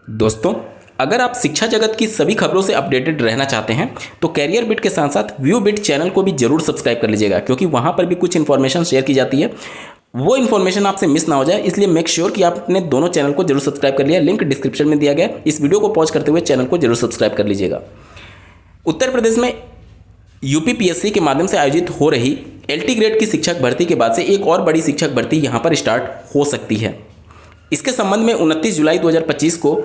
दोस्तों, अगर आप शिक्षा जगत की सभी खबरों से अपडेटेड रहना चाहते हैं तो कैरियर बिट के साथ साथ व्यू बिट चैनल को भी जरूर सब्सक्राइब कर लीजिएगा, क्योंकि वहां पर भी कुछ इन्फॉर्मेशन शेयर की जाती है। वो इन्फॉर्मेशन आपसे मिस ना हो जाए, इसलिए मेक श्योर कि आपने दोनों चैनल को जरूर सब्सक्राइब कर लिया। लिंक डिस्क्रिप्शन में दिया गया। इस वीडियो को पॉज करते हुए चैनल को जरूर सब्सक्राइब कर लीजिएगा। उत्तर प्रदेश में यूपीपीएससी के माध्यम से आयोजित हो रही एलटी ग्रेड की शिक्षक भर्ती के बाद से एक और बड़ी शिक्षक भर्ती यहां पर स्टार्ट हो सकती है। इसके संबंध में 29 जुलाई 2025 को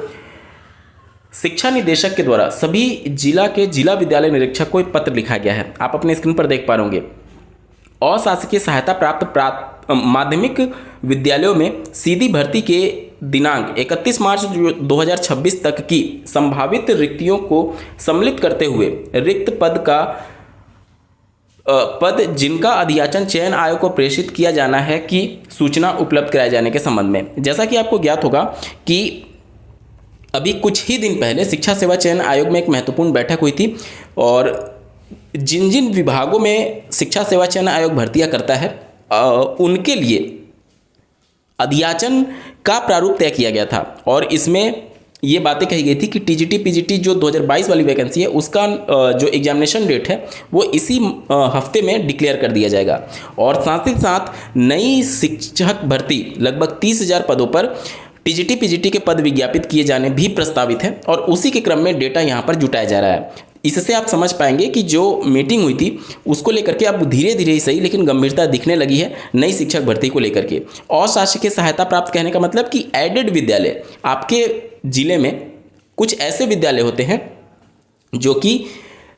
शिक्षा निदेशक के द्वारा सभी जिला के जिला विद्यालय निरीक्षक को एक पत्र लिखा गया है। आप अपने स्क्रीन पर देख पा रहे होंगे। अशासकीय सहायता प्राप्त माध्यमिक विद्यालयों में सीधी भर्ती के दिनांक 31 मार्च 2026 तक की संभावित रिक्तियों को सम्मिलित करते हुए रिक्त पद जिनका अधियाचन चयन आयोग को प्रेषित किया जाना है की सूचना उपलब्ध कराए जाने के संबंध में। जैसा कि आपको ज्ञात होगा कि अभी कुछ ही दिन पहले शिक्षा सेवा चयन आयोग में एक महत्वपूर्ण बैठक हुई थी और जिन जिन विभागों में शिक्षा सेवा चयन आयोग भर्तियां करता है उनके लिए अधियाचन का प्रारूप तय किया गया था और इसमें ये बातें कही गई थी कि टीजीटी पीजीटी जो 2022 वाली वैकेंसी है उसका जो एग्जामिनेशन डेट है वो इसी हफ्ते में डिक्लेयर कर दिया जाएगा। और साथ ही साथ नई शिक्षक भर्ती लगभग 30,000 पदों पर टीजीटी पीजीटी के पद विज्ञापित किए जाने भी प्रस्तावित है और उसी के क्रम में डेटा यहाँ पर जुटाया जा रहा है। इससे आप समझ पाएंगे कि जो मीटिंग हुई थी उसको लेकर के अब धीरे धीरे ही सही लेकिन गंभीरता दिखने लगी है नई शिक्षक भर्ती को लेकर के। अशासकीय सहायता प्राप्त कहने का मतलब कि एडेड विद्यालय, आपके जिले में कुछ ऐसे विद्यालय होते हैं जो कि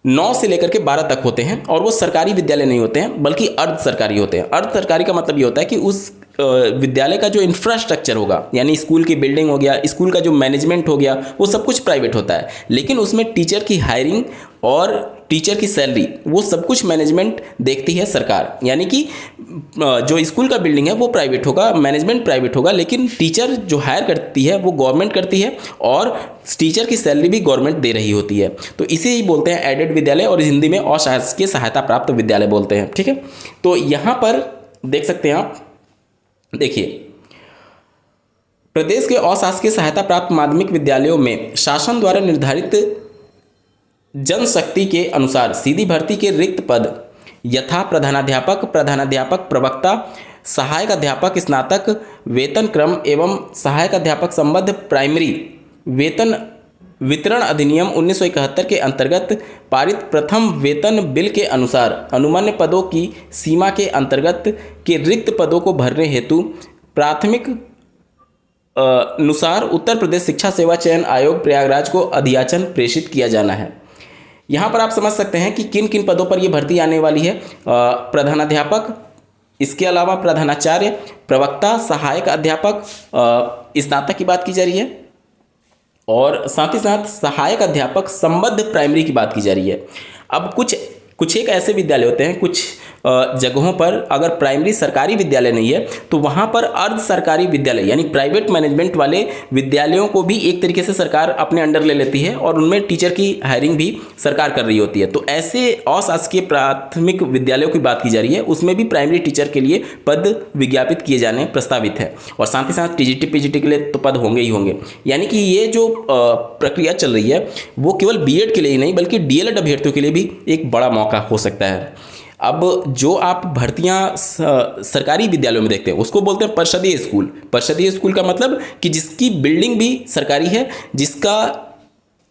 9 से लेकर के 12 तक होते हैं और वो सरकारी विद्यालय नहीं होते हैं बल्कि अर्ध सरकारी होते हैं। अर्ध सरकारी का मतलब ये होता है कि उस विद्यालय का जो इंफ्रास्ट्रक्चर होगा, यानी स्कूल की बिल्डिंग हो गया, स्कूल का जो मैनेजमेंट हो गया, वो सब कुछ प्राइवेट होता है, लेकिन उसमें टीचर की हायरिंग और टीचर की सैलरी वो सब कुछ मैनेजमेंट देखती है सरकार। यानी कि जो स्कूल का बिल्डिंग है वो प्राइवेट होगा, मैनेजमेंट प्राइवेट होगा, लेकिन टीचर जो हायर करती है वो गवर्नमेंट करती है और टीचर की सैलरी भी गवर्नमेंट दे रही होती है। तो इसे ही बोलते हैं एडेड विद्यालय और हिंदी में अशासकीय सहायता प्राप्त विद्यालय बोलते हैं। ठीक है, तो यहाँ पर देख सकते हैं आप, देखिए प्रदेश के अशासकीय सहायता प्राप्त माध्यमिक विद्यालयों में शासन द्वारा निर्धारित जनशक्ति के अनुसार सीधी भर्ती के रिक्त पद यथा प्रधानाध्यापक, प्रवक्ता, सहायक अध्यापक, स्नातक वेतन क्रम एवं सहायक अध्यापक संबद्ध प्राइमरी वेतन वितरण अधिनियम 1971 के अंतर्गत पारित प्रथम वेतन बिल के अनुसार अनुमान्य पदों की सीमा के अंतर्गत के रिक्त पदों को भरने हेतु प्राथमिक अनुसार उत्तर प्रदेश शिक्षा सेवा चयन आयोग प्रयागराज को अधियाचन प्रेषित किया जाना है। यहाँ पर आप समझ सकते हैं कि किन किन पदों पर यह भर्ती आने वाली है। प्रधानाध्यापक, इसके अलावा प्रधानाचार्य, प्रवक्ता, सहायक अध्यापक, स्नातक की बात की जा रही है और साथ ही साथ सहायक अध्यापक संबद्ध प्राइमरी की बात की जा रही है। अब कुछ एक ऐसे विद्यालय होते हैं, कुछ जगहों पर अगर प्राइमरी सरकारी विद्यालय नहीं है तो वहाँ पर अर्ध सरकारी विद्यालय यानी प्राइवेट मैनेजमेंट वाले विद्यालयों को भी एक तरीके से सरकार अपने अंडर ले लेती है और उनमें टीचर की हायरिंग भी सरकार कर रही होती है। तो ऐसे अशासकीय प्राथमिक विद्यालयों की बात की जा रही है, उसमें भी प्राइमरी टीचर के लिए पद विज्ञापित किए जाने प्रस्तावित है और साथ ही साथ टीजीटी पीजीटी के लिए तो पद होंगे ही होंगे। यानी कि ये जो प्रक्रिया चल रही है वो केवल बीएड के लिए ही नहीं बल्कि डीएलएड अभ्यर्थियों के लिए भी एक बड़ा मौका हो सकता है। अब जो आप भर्तियां सरकारी विद्यालयों में देखते हैं उसको बोलते हैं परिषदीय स्कूल। परिषदीय स्कूल का मतलब कि जिसकी बिल्डिंग भी सरकारी है, जिसका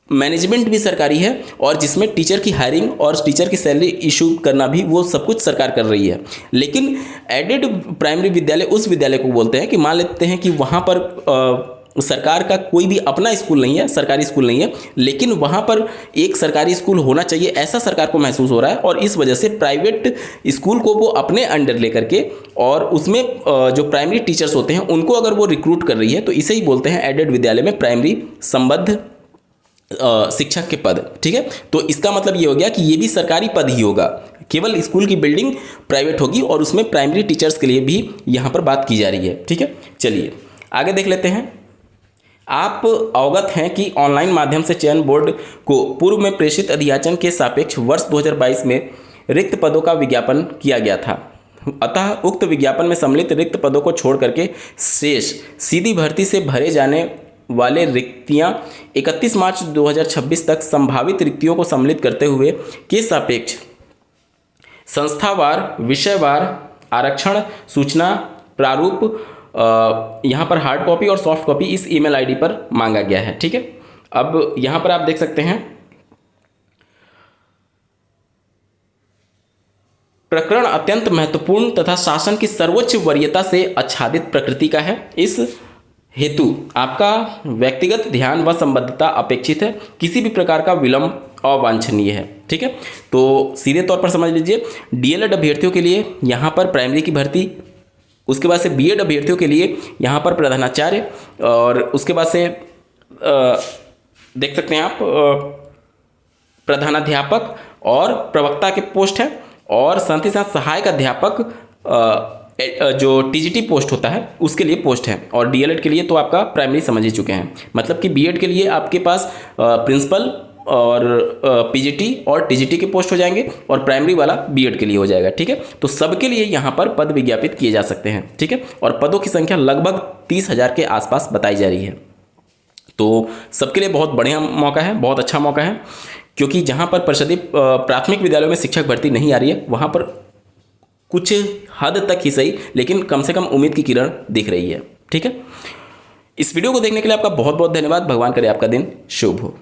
मैनेजमेंट भी सरकारी है और जिसमें टीचर की हायरिंग और टीचर की सैलरी इशू करना भी वो सब कुछ सरकार कर रही है। लेकिन एडेड प्राइमरी विद्यालय उस विद्यालय को बोलते हैं कि मान लेते हैं कि वहाँ पर सरकार का कोई भी अपना स्कूल नहीं है, सरकारी स्कूल नहीं है, लेकिन वहाँ पर एक सरकारी स्कूल होना चाहिए ऐसा सरकार को महसूस हो रहा है और इस वजह से प्राइवेट स्कूल को वो अपने अंडर लेकर के और उसमें जो प्राइमरी टीचर्स होते हैं उनको अगर वो रिक्रूट कर रही है तो इसे ही बोलते हैं एडेड विद्यालय में प्राइमरी संबद्ध शिक्षक के पद। ठीक है, तो इसका मतलब ये हो गया कि ये भी सरकारी पद ही होगा, केवल स्कूल की बिल्डिंग प्राइवेट होगी और उसमें प्राइमरी टीचर्स के लिए भी यहाँ पर बात की जा रही है। ठीक है, चलिए आगे देख लेते हैं। आप अवगत हैं कि ऑनलाइन माध्यम से चयन बोर्ड को पूर्व में प्रेषित अधियाचन के सापेक्ष वर्ष 2022 में रिक्त पदों का विज्ञापन किया गया था। अतः उक्त विज्ञापन में सम्मिलित रिक्त पदों को छोड़ करके शेष सीधी भर्ती से भरे जाने वाले रिक्तियां 31 मार्च 2026 तक संभावित रिक्तियों को सम्मिलित करते हुए के सापेक्ष संस्थावार विषयवार आरक्षण सूचना प्रारूप यहाँ पर हार्ड कॉपी और सॉफ्ट कॉपी इस ईमेल आईडी पर मांगा गया है। ठीक है, अब यहाँ पर आप देख सकते हैं प्रकरण अत्यंत महत्वपूर्ण तथा शासन की सर्वोच्च वरीयता से आच्छादित प्रकृति का है। इस हेतु आपका व्यक्तिगत ध्यान व संबद्धता अपेक्षित है। किसी भी प्रकार का विलंब अवांछनीय है। ठीक है, तो सीधे तौर पर समझ लीजिए, डीएलएड अभ्यर्थियों के लिए यहाँ पर प्राइमरी की भर्ती, उसके बाद से बीएड अभ्यर्थियों के लिए यहाँ पर प्रधानाचार्य, और उसके बाद से देख सकते हैं आप प्रधानाध्यापक और प्रवक्ता के पोस्ट है, और साथ ही साथ सहायक अध्यापक जो टीजीटी पोस्ट होता है उसके लिए पोस्ट है। और डीएलएड के लिए तो आपका प्राइमरी समझ ही चुके हैं, मतलब कि बीएड के लिए आपके पास प्रिंसिपल और पीजीटी और टीजीटी के पोस्ट हो जाएंगे, और प्राइमरी वाला बीएड के लिए हो जाएगा। ठीक है, तो सबके लिए यहाँ पर पद विज्ञापित किए जा सकते हैं। ठीक है, और पदों की संख्या लगभग 30,000 के आसपास बताई जा रही है। तो सबके लिए बहुत बढ़िया मौका है, बहुत अच्छा मौका है, क्योंकि जहाँ पर परिषदीय प्राथमिक विद्यालयों में शिक्षक भर्ती नहीं आ रही है, वहाँ पर कुछ हद तक ही सही, लेकिन कम से कम उम्मीद की किरण दिख रही है। ठीक है, इस वीडियो को देखने के लिए आपका बहुत बहुत धन्यवाद। भगवान करे आपका दिन शुभ हो।